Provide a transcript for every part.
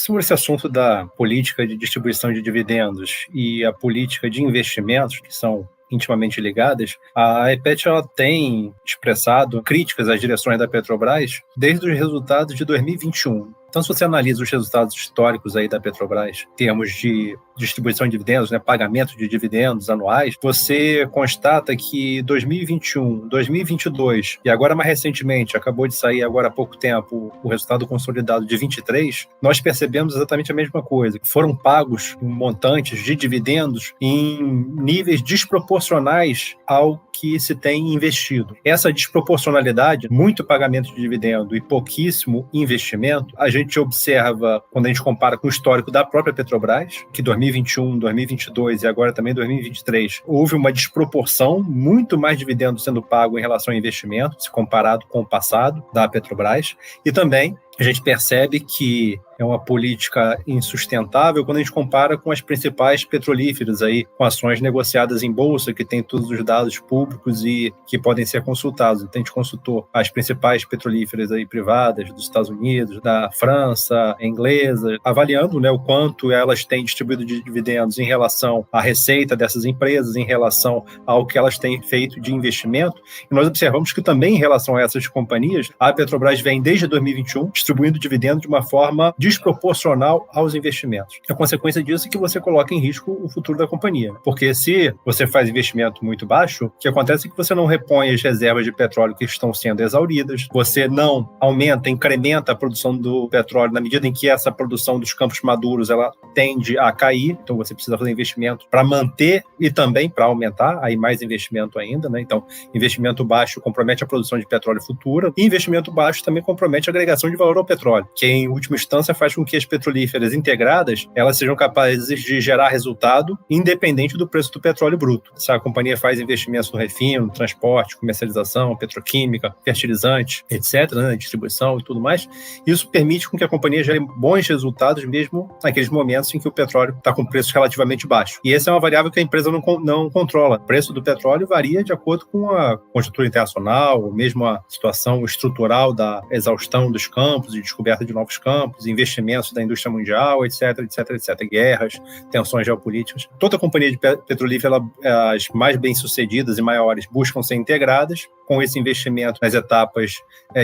Sobre esse assunto da política de distribuição de dividendos e a política de investimentos, que são intimamente ligadas, a EPET ela tem expressado críticas às direções da Petrobras desde os resultados de 2021. Então, se você analisa os resultados históricos aí da Petrobras, em termos de distribuição de dividendos, pagamento de dividendos anuais, você constata que 2021, 2022 e agora mais recentemente, acabou de sair agora há pouco tempo o resultado consolidado de 23, nós percebemos exatamente a mesma coisa. Foram pagos montantes de dividendos em níveis desproporcionais ao que se tem investido. Essa desproporcionalidade, muito pagamento de dividendo e pouquíssimo investimento, a gente observa quando a gente compara com o histórico da própria Petrobras, que 2021, 2022 e agora também 2023, houve uma desproporção, muito mais dividendo sendo pago em relação ao investimento, se comparado com o passado da Petrobras, e também a gente percebe que é uma política insustentável quando a gente compara com as principais petrolíferas aí, com ações negociadas em bolsa, que tem todos os dados públicos e que podem ser consultados. Então, a gente consultou as principais petrolíferas aí privadas dos Estados Unidos, da França, inglesa, avaliando o quanto elas têm distribuído de dividendos em relação à receita dessas empresas, em relação ao que elas têm feito de investimento. E nós observamos que também em relação a essas companhias, a Petrobras vem desde 2021 distribuindo dividendos de uma forma desproporcional aos investimentos. A consequência disso é que você coloca em risco o futuro da companhia. Porque se você faz investimento muito baixo, o que acontece é que você não repõe as reservas de petróleo que estão sendo exauridas, você não aumenta, incrementa a produção do petróleo na medida em que essa produção dos campos maduros ela tende a cair, então você precisa fazer investimento para manter e também para aumentar, aí mais investimento ainda, Então, investimento baixo compromete a produção de petróleo futura e investimento baixo também compromete a agregação de valor ao petróleo, que em última instância faz com que as petrolíferas integradas elas sejam capazes de gerar resultado independente do preço do petróleo bruto. Se a companhia faz investimentos no refino, transporte, comercialização, petroquímica, fertilizante, etc., distribuição e tudo mais, isso permite com que a companhia gere bons resultados mesmo naqueles momentos em que o petróleo está com preço relativamente baixo. E essa é uma variável que a empresa não controla. O preço do petróleo varia de acordo com a conjuntura internacional, ou mesmo a situação estrutural da exaustão dos campos e descoberta de novos campos, investimentos da indústria mundial, etc., etc., etc., guerras, tensões geopolíticas. Toda companhia de petrolífera, as mais bem-sucedidas e maiores, buscam ser integradas com esse investimento nas etapas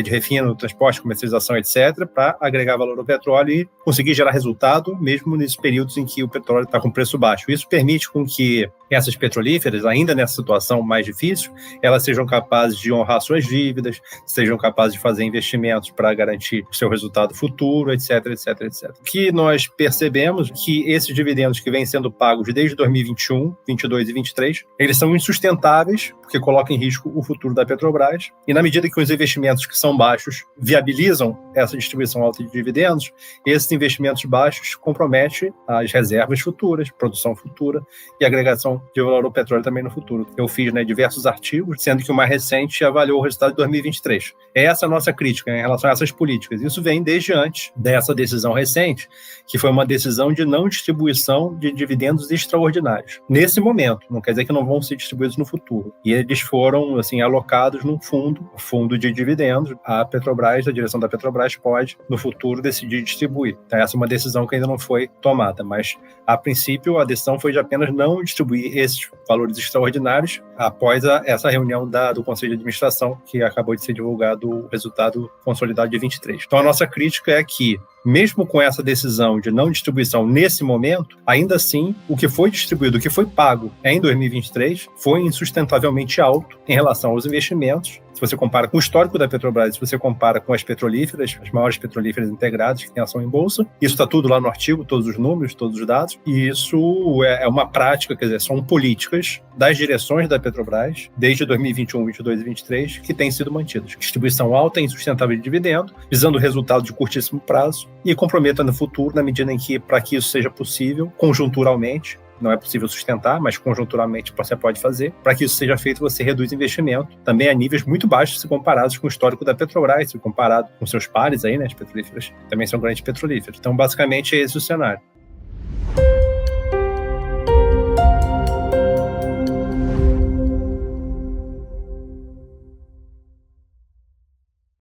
de refino, transporte, comercialização, etc., para agregar valor ao petróleo e conseguir gerar resultado, mesmo nesses períodos em que o petróleo está com preço baixo. Isso permite com que essas petrolíferas, ainda nessa situação mais difícil, elas sejam capazes de honrar suas dívidas, sejam capazes de fazer investimentos para garantir o seu resultado futuro, etc., etc., etc. O que nós percebemos é que esses dividendos que vêm sendo pagos desde 2021, 22 e 23, eles são insustentáveis, porque colocam em risco o futuro da Petrobras, e na medida que os investimentos que são baixos viabilizam essa distribuição alta de dividendos, esses investimentos baixos comprometem as reservas futuras, produção futura e agregação de valor ao petróleo também no futuro. Eu fiz diversos artigos, sendo que o mais recente avaliou o resultado de 2023. Essa é a nossa crítica em relação a essas políticas. Isso vem desde antes dessa decisão recente, que foi uma decisão de não distribuição de dividendos extraordinários. Nesse momento, não quer dizer que não vão ser distribuídos no futuro. E eles foram alocados num fundo de dividendos. A Petrobras, a direção da Petrobras pode, no futuro, decidir distribuir. Então, essa é uma decisão que ainda não foi tomada, mas, a princípio, a decisão foi de apenas não distribuir esses valores extraordinários após essa reunião do Conselho de Administração, que acabou de ser divulgado o resultado consolidado de 23. Então, a nossa crítica é que, mesmo com essa decisão de não distribuição nesse momento, ainda assim, o que foi distribuído, o que foi pago em 2023, foi insustentavelmente alto em relação aos investimentos. Se você compara com o histórico da Petrobras, se você compara com as petrolíferas, as maiores petrolíferas integradas que têm ação em bolsa, isso está tudo lá no artigo, todos os números, todos os dados, e isso é uma prática, quer dizer, são políticas das direções da Petrobras, desde 2021, 22 e 23, que têm sido mantidas. Distribuição alta e insustentável de dividendo, visando resultado de curtíssimo prazo, e comprometa no futuro, na medida em que, para que isso seja possível, conjunturalmente, não é possível sustentar, mas conjunturalmente você pode fazer. Para que isso seja feito, você reduz investimento, também a níveis muito baixos se comparados com o histórico da Petrobras, se comparado com seus pares aí, as petrolíferas também são grandes petrolíferas. Então, basicamente, é esse o cenário.